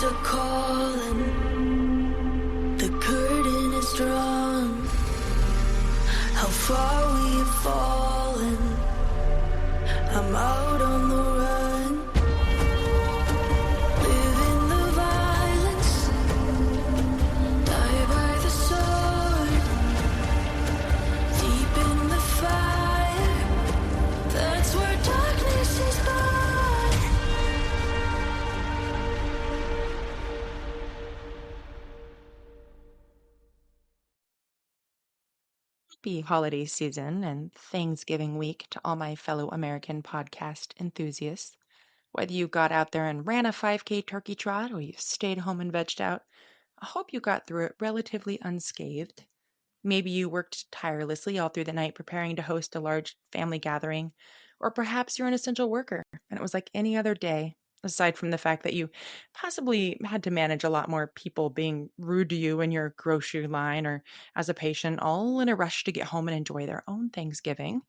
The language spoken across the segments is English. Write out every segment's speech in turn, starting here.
are calling, the curtain is drawn. How far we've fallen, I'm out on the run. Live in the violence, die by the sword. Deep in the fire, that's where darkness is born. Happy holiday season and Thanksgiving week to all my fellow American podcast enthusiasts. Whether you got out there and ran a 5K turkey trot or you stayed home and vegged out, I hope you got through it relatively unscathed. Maybe you worked tirelessly all through the night preparing to host a large family gathering, or perhaps you're an essential worker and it was like any other day, aside from the fact that you possibly had to manage a lot more people being rude to you in your grocery line or as a patient, all in a rush to get home and enjoy their own Thanksgiving.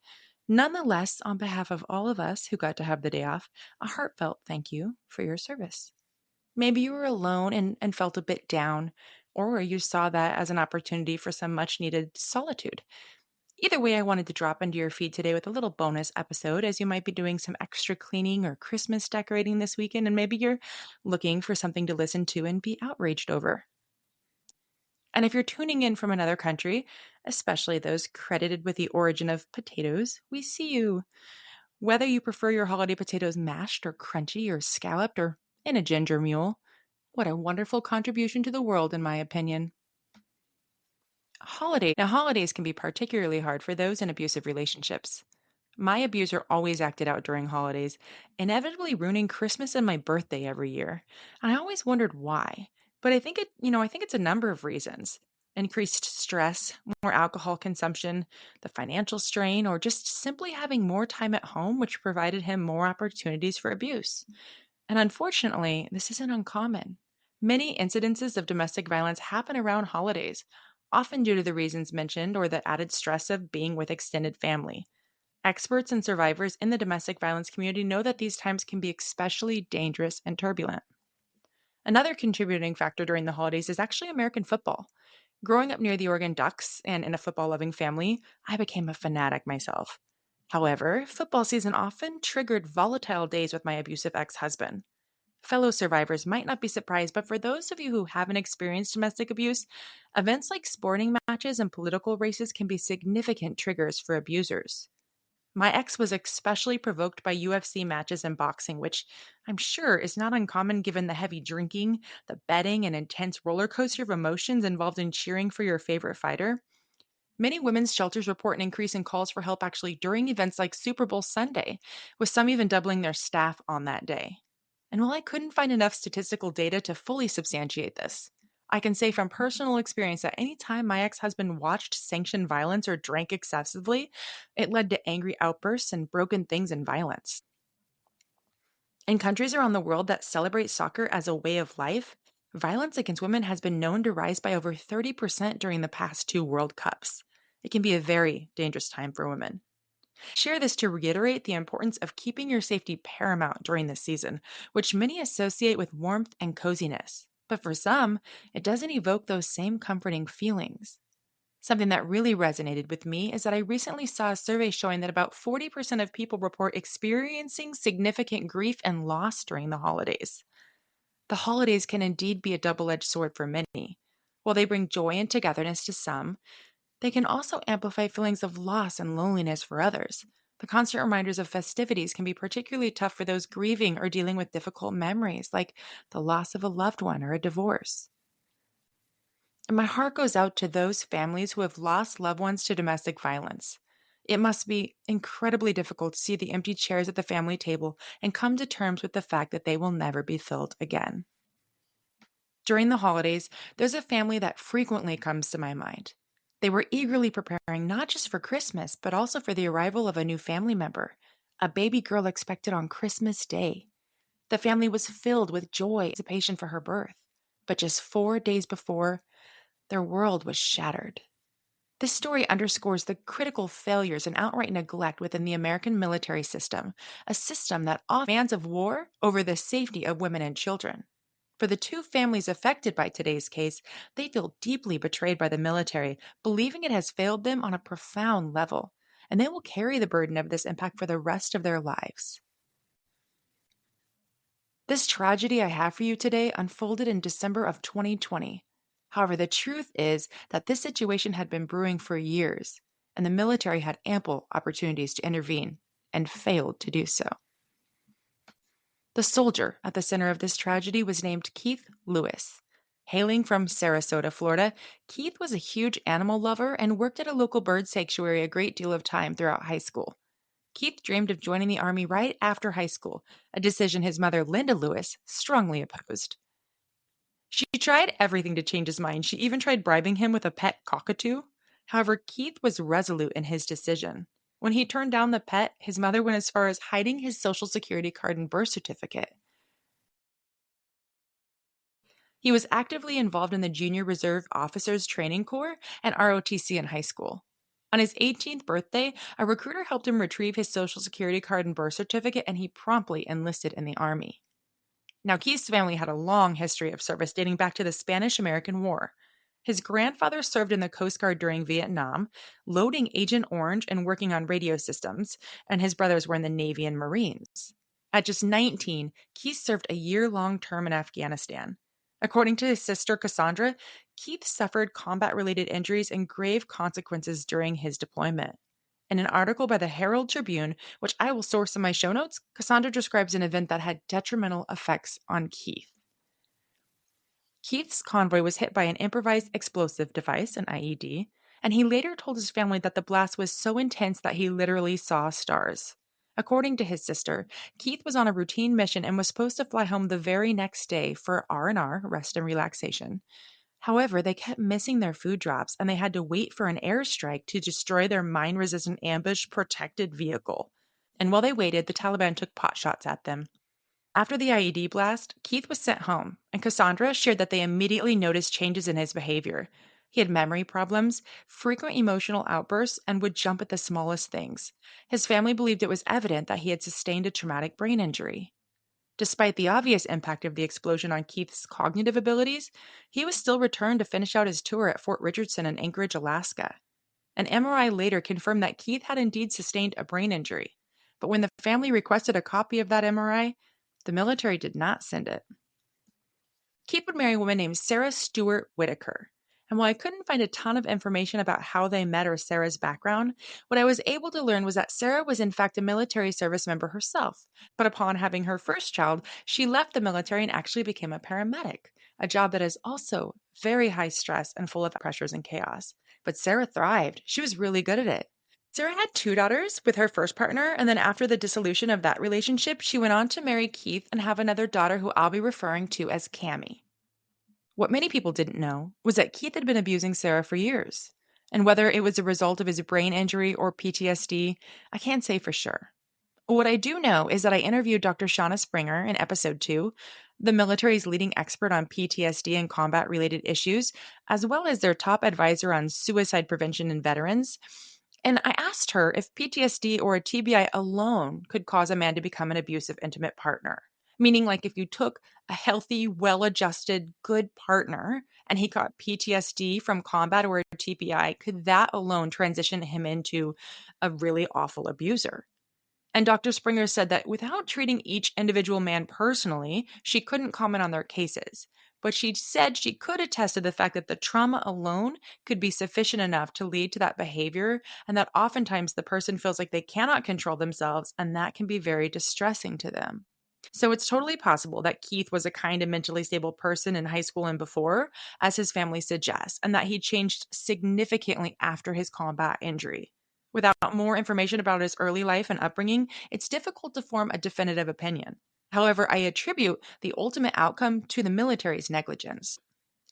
Nonetheless, on behalf of all of us who got to have the day off, a heartfelt thank you for your service. Maybe you were alone and felt a bit down, or you saw that as an opportunity for some much needed solitude. Either way, I wanted to drop into your feed today with a little bonus episode as you might be doing some extra cleaning or Christmas decorating this weekend, and maybe you're looking for something to listen to and be outraged over. And if you're tuning in from another country, especially those credited with the origin of potatoes, we see you. Whether you prefer your holiday potatoes mashed or crunchy or scalloped or in a ginger mule, what a wonderful contribution to the world, in my opinion. Holidays can be particularly hard for those in abusive relationships. My abuser always acted out during holidays, inevitably ruining Christmas and my birthday every year. And I always wondered why. But I think it's a number of reasons. Increased stress, more alcohol consumption, the financial strain, or just simply having more time at home, which provided him more opportunities for abuse. And unfortunately, this isn't uncommon. Many incidences of domestic violence happen around holidays, often due to the reasons mentioned or the added stress of being with extended family. Experts and survivors in the domestic violence community know that these times can be especially dangerous and turbulent. Another contributing factor during the holidays is actually American football. Growing up near the Oregon Ducks and in a football loving family, I became a fanatic myself. However, football season often triggered volatile days with my abusive ex husband. Fellow survivors might not be surprised, but for those of you who haven't experienced domestic abuse, events like sporting matches and political races can be significant triggers for abusers. My ex was especially provoked by UFC matches and boxing, which I'm sure is not uncommon given the heavy drinking, the betting, and intense roller coaster of emotions involved in cheering for your favorite fighter. Many women's shelters report an increase in calls for help actually during events like Super Bowl Sunday, with some even doubling their staff on that day. And while I couldn't find enough statistical data to fully substantiate this, I can say from personal experience that any time my ex husband watched sanctioned violence or drank excessively, it led to angry outbursts and broken things and violence. In countries around the world that celebrate soccer as a way of life, violence against women has been known to rise by over 30% during the past two World Cups. It can be a very dangerous time for women. Share this to reiterate the importance of keeping your safety paramount during this season, which many associate with warmth and coziness. But for some, it doesn't evoke those same comforting feelings. Something that really resonated with me is that I recently saw a survey showing that about 40% of people report experiencing significant grief and loss during the holidays. The holidays can indeed be a double-edged sword for many. While they bring joy and togetherness to some, they can also amplify feelings of loss and loneliness for others. The constant reminders of festivities can be particularly tough for those grieving or dealing with difficult memories, like the loss of a loved one or a divorce. And my heart goes out to those families who have lost loved ones to domestic violence. It must be incredibly difficult to see the empty chairs at the family table and come to terms with the fact that they will never be filled again. During the holidays, there's a family that frequently comes to my mind. They were eagerly preparing not just for Christmas, but also for the arrival of a new family member, a baby girl expected on Christmas Day. The family was filled with joy and anticipation for her birth, but just 4 days before, their world was shattered. This story underscores the critical failures and outright neglect within the American military system, a system that often demands of war over the safety of women and children. For the two families affected by today's case, they feel deeply betrayed by the military, believing it has failed them on a profound level, and they will carry the burden of this impact for the rest of their lives. This tragedy I have for you today unfolded in December of 2020. However, the truth is that this situation had been brewing for years, and the military had ample opportunities to intervene and failed to do so. The soldier at the center of this tragedy was named Keith Lewis. Hailing from Sarasota, Florida, Keith was a huge animal lover and worked at a local bird sanctuary a great deal of time throughout high school. Keith dreamed of joining the Army right after high school, a decision his mother, Linda Lewis, strongly opposed. She tried everything to change his mind. She even tried bribing him with a pet cockatoo. However, Keith was resolute in his decision. When he turned down the pet, his mother went as far as hiding his social security card and birth certificate. He was actively involved in the Junior Reserve Officers Training Corps and ROTC in high school. On his 18th birthday, a recruiter helped him retrieve his social security card and birth certificate, and he promptly enlisted in the Army. Now, Keith's family had a long history of service dating back to the Spanish American War. His grandfather served in the Coast Guard during Vietnam, loading Agent Orange and working on radio systems, and his brothers were in the Navy and Marines. At just 19, Keith served a year-long term in Afghanistan. According to his sister Cassandra, Keith suffered combat-related injuries and grave consequences during his deployment. In an article by the Herald Tribune, which I will source in my show notes, Cassandra describes an event that had detrimental effects on Keith. Keith's convoy was hit by an improvised explosive device, an IED, and he later told his family that the blast was so intense that he literally saw stars. According to his sister, Keith was on a routine mission and was supposed to fly home the very next day for R&R, rest and relaxation. However, they kept missing their food drops and they had to wait for an airstrike to destroy their mine-resistant ambush protected vehicle. And while they waited, the Taliban took pot shots at them. After the IED blast, Keith was sent home, and Cassandra shared that they immediately noticed changes in his behavior. He had memory problems, frequent emotional outbursts, and would jump at the smallest things. His family believed it was evident that he had sustained a traumatic brain injury. Despite the obvious impact of the explosion on Keith's cognitive abilities, he was still returned to finish out his tour at Fort Richardson in Anchorage, Alaska. An MRI later confirmed that Keith had indeed sustained a brain injury, but when the family requested a copy of that MRI, the military did not send it. Keith would marry a woman named Sarah Stewart Whitaker. And while I couldn't find a ton of information about how they met or Sarah's background, what I was able to learn was that Sarah was in fact a military service member herself. But upon having her first child, she left the military and actually became a paramedic, a job that is also very high stress and full of pressures and chaos. But Sarah thrived. She was really good at it. Sarah had two daughters with her first partner, and then after the dissolution of that relationship, she went on to marry Keith and have another daughter who I'll be referring to as Cammie. What many people didn't know was that Keith had been abusing Sarah for years. And whether it was a result of his brain injury or PTSD, I can't say for sure. What I do know is that I interviewed Dr. Shauna Springer in episode 2, the military's leading expert on PTSD and combat related issues, as well as their top advisor on suicide prevention in veterans. And I asked her if PTSD or a TBI alone could cause a man to become an abusive intimate partner. Meaning, like if you took a healthy, well adjusted, good partner and he got PTSD from combat or a TBI, could that alone transition him into a really awful abuser? And Dr. Springer said that without treating each individual man personally, she couldn't comment on their cases. But she said she could attest to the fact that the trauma alone could be sufficient enough to lead to that behavior, and that oftentimes the person feels like they cannot control themselves, and that can be very distressing to them. So it's totally possible that Keith was a kind and mentally stable person in high school and before, as his family suggests, and that he changed significantly after his combat injury. Without more information about his early life and upbringing, it's difficult to form a definitive opinion. However, I attribute the ultimate outcome to the military's negligence.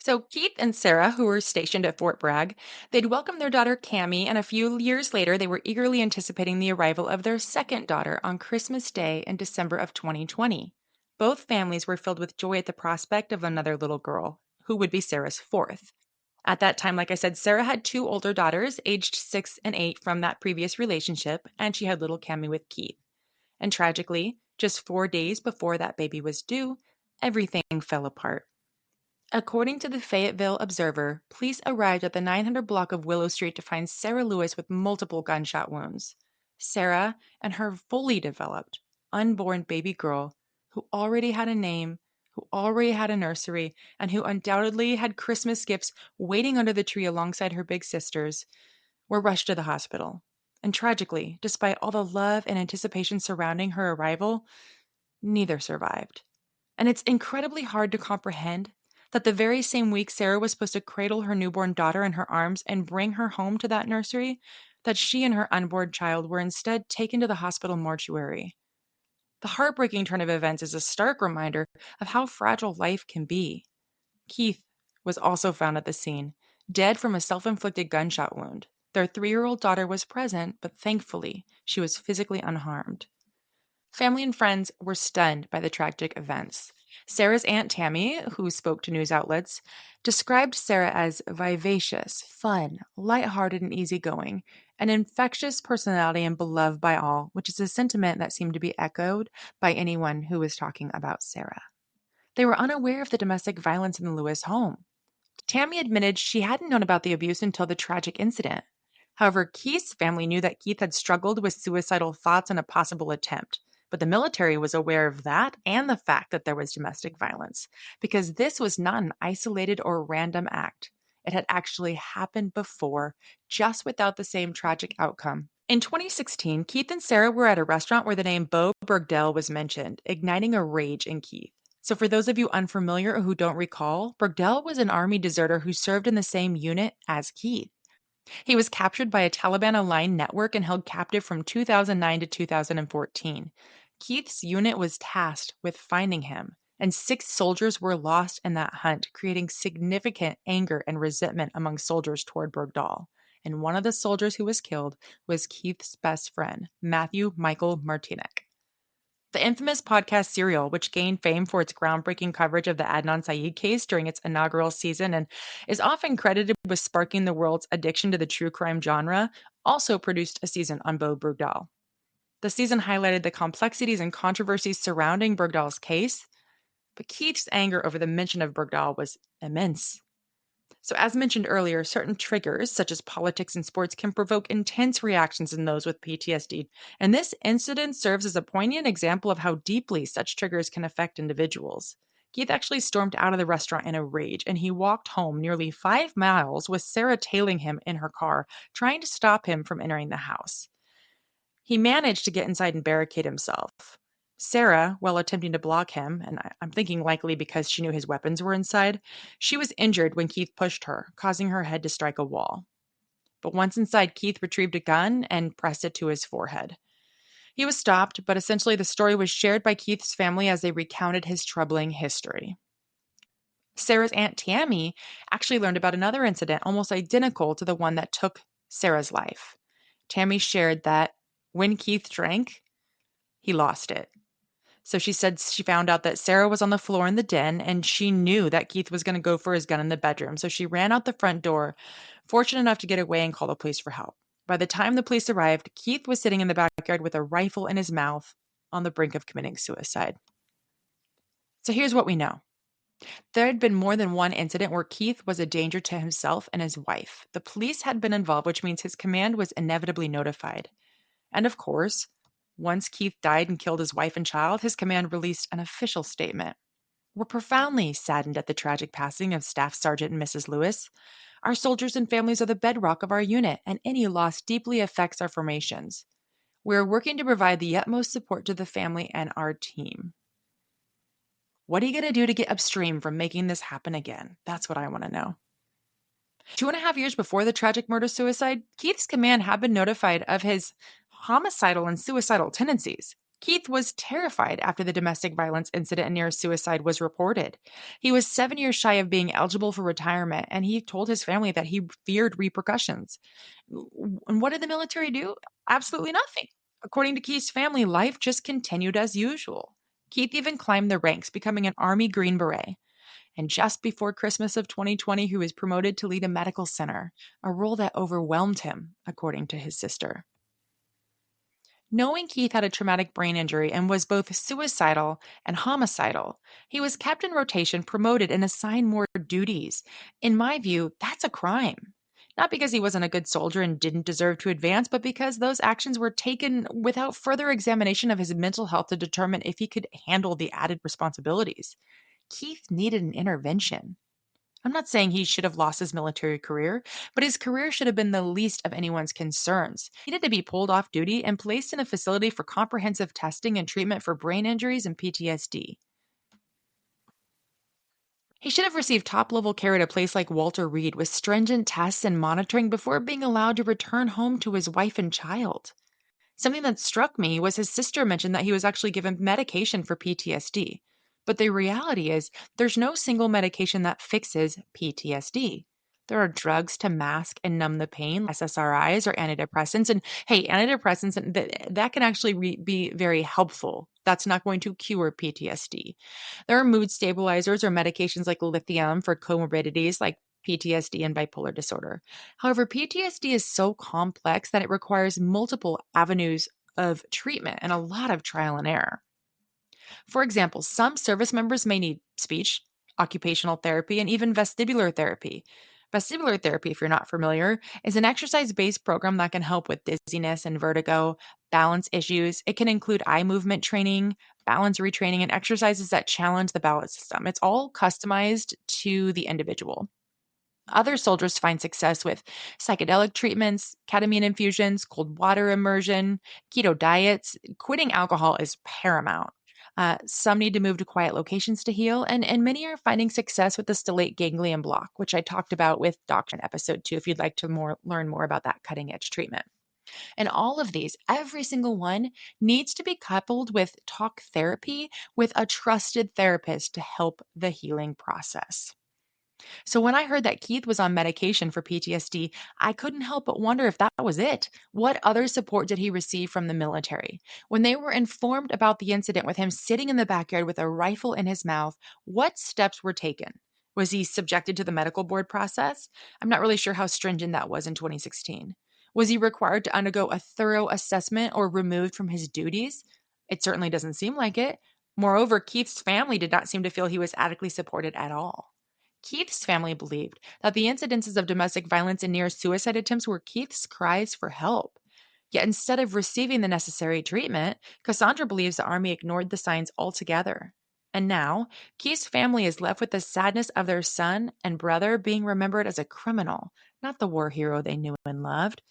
So Keith and Sarah, who were stationed at Fort Bragg, they'd welcomed their daughter Cammie, and a few years later they were eagerly anticipating the arrival of their second daughter on Christmas Day in December of 2020. Both families were filled with joy at the prospect of another little girl, who would be Sarah's fourth. At that time, like I said, Sarah had two older daughters, aged 6 and 8 from that previous relationship, and she had little Cammie with Keith. And tragically, just 4 days before that baby was due, everything fell apart. According to the Fayetteville Observer, police arrived at the 900 block of Willow Street to find Sarah Lewis with multiple gunshot wounds. Sarah and her fully developed, unborn baby girl, who already had a name, who already had a nursery, and who undoubtedly had Christmas gifts waiting under the tree alongside her big sisters, were rushed to the hospital. And tragically, despite all the love and anticipation surrounding her arrival, neither survived. And it's incredibly hard to comprehend that the very same week Sarah was supposed to cradle her newborn daughter in her arms and bring her home to that nursery, that she and her unborn child were instead taken to the hospital mortuary. The heartbreaking turn of events is a stark reminder of how fragile life can be. Keith was also found at the scene, dead from a self-inflicted gunshot wound. Their 3-year-old daughter was present, but thankfully, she was physically unharmed. Family and friends were stunned by the tragic events. Sarah's Aunt Tammy, who spoke to news outlets, described Sarah as vivacious, fun, lighthearted, and easygoing, an infectious personality and beloved by all, which is a sentiment that seemed to be echoed by anyone who was talking about Sarah. They were unaware of the domestic violence in the Lewis home. Tammy admitted she hadn't known about the abuse until the tragic incident. However, Keith's family knew that Keith had struggled with suicidal thoughts and a possible attempt. But the military was aware of that and the fact that there was domestic violence, because this was not an isolated or random act. It had actually happened before, just without the same tragic outcome. In 2016, Keith and Sarah were at a restaurant where the name Bo Bergdale was mentioned, igniting a rage in Keith. So for those of you unfamiliar or who don't recall, Bergdale was an army deserter who served in the same unit as Keith. He was captured by a Taliban-aligned network and held captive from 2009 to 2014. Keith's unit was tasked with finding him, and 6 soldiers were lost in that hunt, creating significant anger and resentment among soldiers toward Bergdahl. And one of the soldiers who was killed was Keith's best friend, Matthew Michael Martinek. The infamous podcast Serial, which gained fame for its groundbreaking coverage of the Adnan Syed case during its inaugural season and is often credited with sparking the world's addiction to the true crime genre, also produced a season on Bo Bergdahl. The season highlighted the complexities and controversies surrounding Bergdahl's case, but Keith's anger over the mention of Bergdahl was immense. So, as mentioned earlier, certain triggers, such as politics and sports, can provoke intense reactions in those with PTSD. And this incident serves as a poignant example of how deeply such triggers can affect individuals. Keith actually stormed out of the restaurant in a rage, and he walked home nearly 5 miles with Sarah tailing him in her car, trying to stop him from entering the house. He managed to get inside and barricade himself. Sarah, while attempting to block him, and I'm thinking likely because she knew his weapons were inside, she was injured when Keith pushed her, causing her head to strike a wall. But once inside, Keith retrieved a gun and pressed it to his forehead. He was stopped, but essentially the story was shared by Keith's family as they recounted his troubling history. Sarah's Aunt Tammy actually learned about another incident almost identical to the one that took Sarah's life. Tammy shared that when Keith drank, he lost it. So she said she found out that Sarah was on the floor in the den, and she knew that Keith was going to go for his gun in the bedroom. So she ran out the front door, fortunate enough to get away and call the police for help. By the time the police arrived, Keith was sitting in the backyard with a rifle in his mouth on the brink of committing suicide. So here's what we know. There had been more than one incident where Keith was a danger to himself and his wife. The police had been involved, which means his command was inevitably notified. And of course, once Keith died and killed his wife and child, his command released an official statement. We're profoundly saddened at the tragic passing of Staff Sergeant and Mrs. Lewis. Our soldiers and families are the bedrock of our unit, and any loss deeply affects our formations. We are working to provide the utmost support to the family and our team. What are you going to do to get upstream from making this happen again? That's what I want to know. 2.5 years before the tragic murder-suicide, Keith's command had been notified of his homicidal and suicidal tendencies. Keith was terrified after the domestic violence incident near suicide was reported. He was 7 years shy of being eligible for retirement, and he told his family that he feared repercussions. And what did the military do? Absolutely nothing. According to Keith's family, life just continued as usual. Keith even climbed the ranks, becoming an Army Green Beret. And just before Christmas of 2020, he was promoted to lead a medical center, a role that overwhelmed him, according to his sister. Knowing Keith had a traumatic brain injury and was both suicidal and homicidal, he was kept in rotation, promoted, and assigned more duties. In my view, that's a crime. Not because he wasn't a good soldier and didn't deserve to advance, but because those actions were taken without further examination of his mental health to determine if he could handle the added responsibilities. Keith needed an intervention. I'm not saying he should have lost his military career, but his career should have been the least of anyone's concerns. He needed to be pulled off duty and placed in a facility for comprehensive testing and treatment for brain injuries and PTSD. He should have received top level care at a place like Walter Reed with stringent tests and monitoring before being allowed to return home to his wife and child. Something that struck me was his sister mentioned that he was actually given medication for PTSD. But the reality is, there's no single medication that fixes PTSD. There are drugs to mask and numb the pain, SSRIs or antidepressants. And hey, antidepressants, that can actually be very helpful. That's not going to cure PTSD. There are mood stabilizers or medications like lithium for comorbidities like PTSD and bipolar disorder. However, PTSD is so complex that it requires multiple avenues of treatment and a lot of trial and error. For example, some service members may need speech, occupational therapy, and even vestibular therapy. Vestibular therapy, if you're not familiar, is an exercise based program that can help with dizziness and vertigo, balance issues. It can include eye movement training, balance retraining, and exercises that challenge the balance system. It's all customized to the individual. Other soldiers find success with psychedelic treatments, ketamine infusions, cold water immersion, keto diets. Quitting alcohol is paramount. Some need to move to quiet locations to heal, and many are finding success with the stellate ganglion block, which I talked about with Doctor in episode 2 if you'd like to learn more about that cutting edge treatment. And all of these, every single one, needs to be coupled with talk therapy with a trusted therapist to help the healing process. So when I heard that Keith was on medication for PTSD, I couldn't help but wonder if that was it. What other support did he receive from the military? When they were informed about the incident with him sitting in the backyard with a rifle in his mouth, what steps were taken? Was he subjected to the medical board process? I'm not really sure how stringent that was in 2016. Was he required to undergo a thorough assessment or removed from his duties? It certainly doesn't seem like it. Moreover, Keith's family did not seem to feel he was adequately supported at all. Keith's family believed that the incidences of domestic violence and near suicide attempts were Keith's cries for help. Yet instead of receiving the necessary treatment, Cassandra believes the Army ignored the signs altogether. And now, Keith's family is left with the sadness of their son and brother being remembered as a criminal, not the war hero they knew and loved.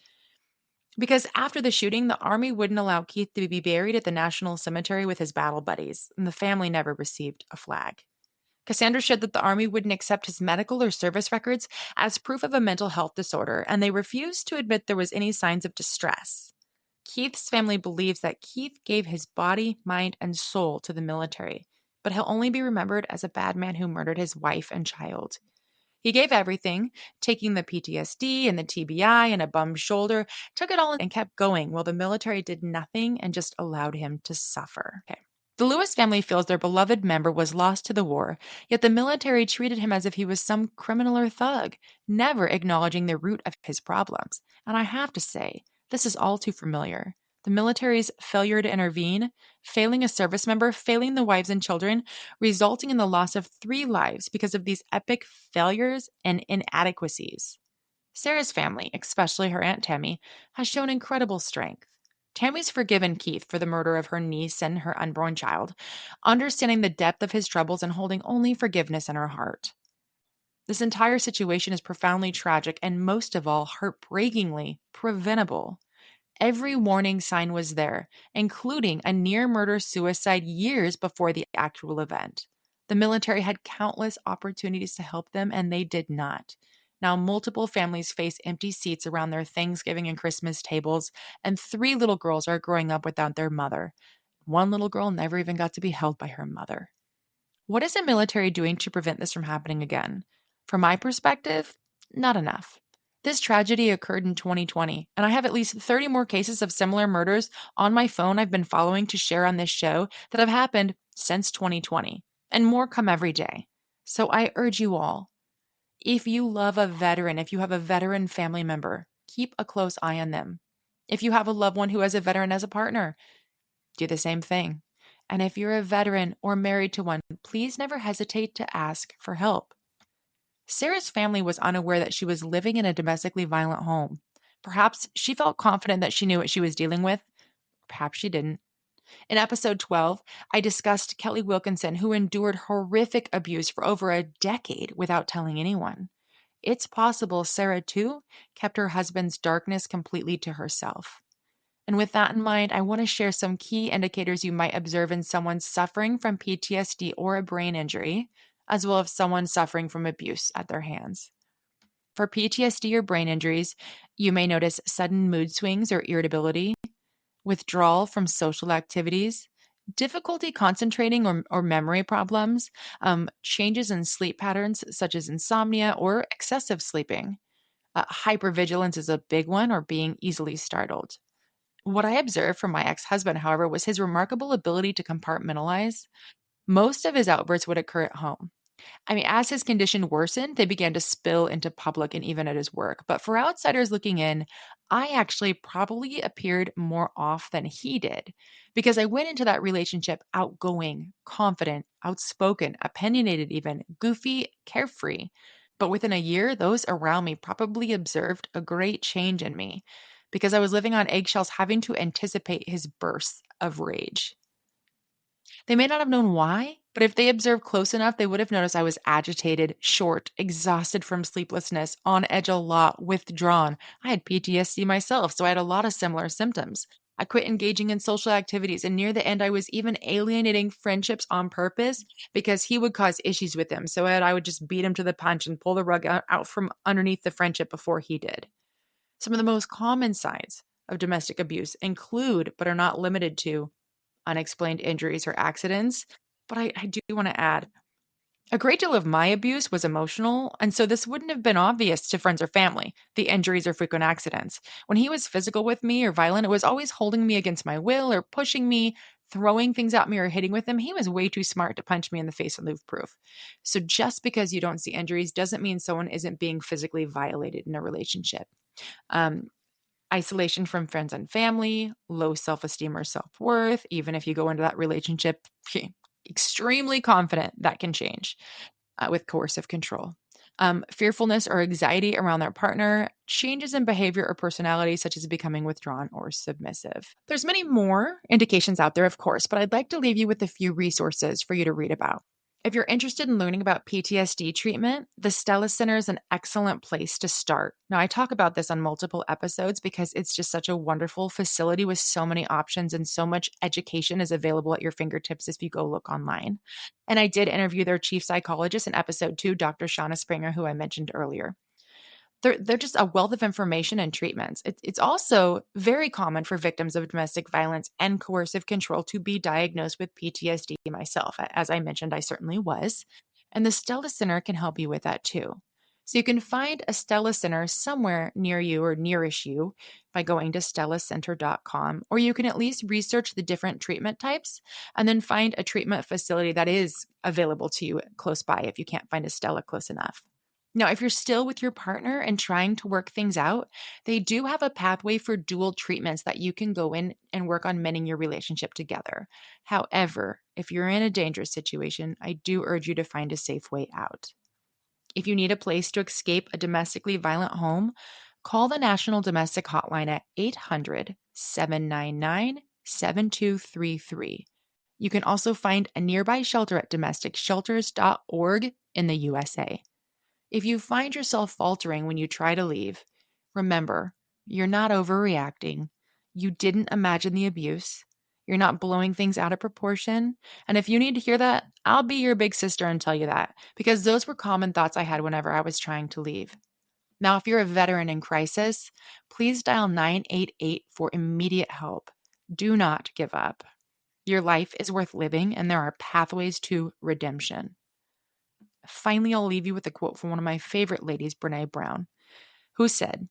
Because after the shooting, the Army wouldn't allow Keith to be buried at the National Cemetery with his battle buddies, and the family never received a flag. Cassandra shared that the Army wouldn't accept his medical or service records as proof of a mental health disorder, and they refused to admit there was any signs of distress. Keith's family believes that Keith gave his body, mind, and soul to the military, but he'll only be remembered as a bad man who murdered his wife and child. He gave everything, taking the PTSD and the TBI and a bummed shoulder, took it all and kept going while the military did nothing and just allowed him to suffer. Okay. The Lewis family feels their beloved member was lost to the war, yet the military treated him as if he was some criminal or thug, never acknowledging the root of his problems. And I have to say, this is all too familiar. The military's failure to intervene, failing a service member, failing the wives and children, resulting in the loss of 3 lives because of these epic failures and inadequacies. Sarah's family, especially her Aunt Tammy, has shown incredible strength. Tammy's forgiven Keith for the murder of her niece and her unborn child, understanding the depth of his troubles and holding only forgiveness in her heart. This entire situation is profoundly tragic and, most of all, heartbreakingly preventable. Every warning sign was there, including a near murder suicide years before the actual event. The military had countless opportunities to help them, and they did not. Now, multiple families face empty seats around their Thanksgiving and Christmas tables, and 3 little girls are growing up without their mother. One little girl never even got to be held by her mother. What is the military doing to prevent this from happening again? From my perspective, not enough. This tragedy occurred in 2020, and I have at least 30 more cases of similar murders on my phone I've been following to share on this show that have happened since 2020, and more come every day. So I urge you all, if you love a veteran, if you have a veteran family member, keep a close eye on them. If you have a loved one who has a veteran as a partner, do the same thing. And if you're a veteran or married to one, please never hesitate to ask for help. Sarah's family was unaware that she was living in a domestically violent home. Perhaps she felt confident that she knew what she was dealing with. Perhaps she didn't. In episode 12, I discussed Kelly Wilkinson, who endured horrific abuse for over a decade without telling anyone. It's possible Sarah, too, kept her husband's darkness completely to herself. And with that in mind, I want to share some key indicators you might observe in someone suffering from PTSD or a brain injury, as well as someone suffering from abuse at their hands. For PTSD or brain injuries, you may notice sudden mood swings or irritability, withdrawal from social activities, difficulty concentrating or memory problems, changes in sleep patterns such as insomnia or excessive sleeping. Hypervigilance is a big one, or being easily startled. What I observed from my ex husband, however, was his remarkable ability to compartmentalize. Most of his outbursts would occur at home. I mean, as his condition worsened, they began to spill into public and even at his work. But for outsiders looking in, I actually probably appeared more off than he did because I went into that relationship outgoing, confident, outspoken, opinionated, even goofy, carefree. But within a year, those around me probably observed a great change in me because I was living on eggshells, having to anticipate his bursts of rage. They may not have known why, but if they observed close enough, they would have noticed I was agitated, short, exhausted from sleeplessness, on edge a lot, withdrawn. I had PTSD myself, so I had a lot of similar symptoms. I quit engaging in social activities, and near the end, I was even alienating friendships on purpose because he would cause issues with them. So I would just beat him to the punch and pull the rug out from underneath the friendship before he did. Some of the most common signs of domestic abuse include, but are not limited to, unexplained injuries or accidents. But I do want to add a great deal of my abuse was emotional, and so this wouldn't have been obvious to friends or family, the injuries or frequent accidents. When he was physical with me or violent, it was always holding me against my will or pushing me, throwing things at me or hitting with him. He was way too smart to punch me in the face and leave proof. So just because you don't see injuries doesn't mean someone isn't being physically violated in a relationship. Um, Isolation from friends and family, low self esteem or self worth, even if you go into that relationship extremely confident, that can change with coercive control. Fearfulness or anxiety around their partner, changes in behavior or personality, such as becoming withdrawn or submissive. There's many more indications out there, of course, but I'd like to leave you with a few resources for you to read about. If you're interested in learning about PTSD treatment, the Stella Center is an excellent place to start. Now, I talk about this on multiple episodes because it's just such a wonderful facility with so many options, and so much education is available at your fingertips if you go look online. And I did interview their chief psychologist in episode 2, Dr. Shauna Springer, who I mentioned earlier. They're just a wealth of information and treatments. It's also very common for victims of domestic violence and coercive control to be diagnosed with PTSD myself. As I mentioned, I certainly was. And the Stella Center can help you with that too. So you can find a Stella Center somewhere near you or nearish you by going to stellacenter.com, or you can at least research the different treatment types and then find a treatment facility that is available to you close by if you can't find a Stella close enough. Now, if you're still with your partner and trying to work things out, they do have a pathway for dual treatments that you can go in and work on mending your relationship together. However, if you're in a dangerous situation, I do urge you to find a safe way out. If you need a place to escape a domestically violent home, call the National Domestic Hotline at 800-799-7233. You can also find a nearby shelter at domesticshelters.org in the USA. If you find yourself faltering when you try to leave, remember, you're not overreacting. You didn't imagine the abuse. You're not blowing things out of proportion. And if you need to hear that, I'll be your big sister and tell you that, because those were common thoughts I had whenever I was trying to leave. Now, if you're a veteran in crisis, please dial 988 for immediate help. Do not give up. Your life is worth living, and there are pathways to redemption. Finally, I'll leave you with a quote from one of my favorite ladies, Brene Brown, who said,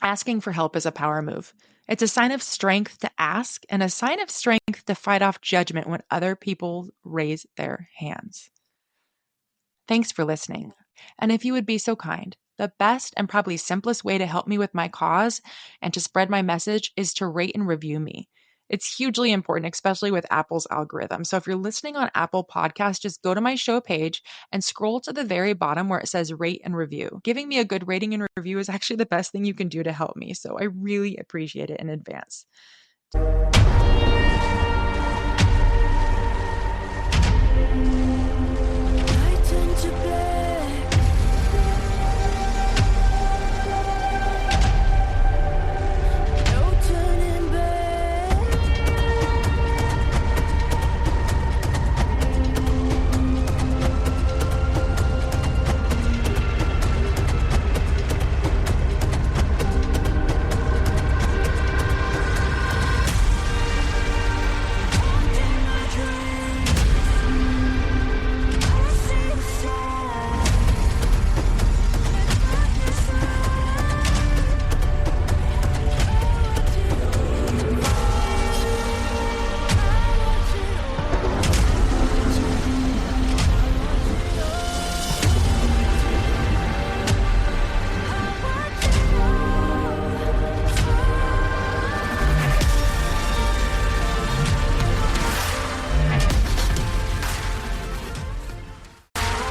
"Asking for help is a power move. It's a sign of strength to ask and a sign of strength to fight off judgment when other people raise their hands." Thanks for listening. And if you would be so kind, The best and probably simplest way to help me with my cause and to spread my message is to rate and review me. It's hugely important, especially with Apple's algorithm. So if you're listening on Apple Podcasts, just go to my show page and scroll to the very bottom where it says rate and review. Giving me a good rating and review is actually the best thing you can do to help me. So I really appreciate it in advance.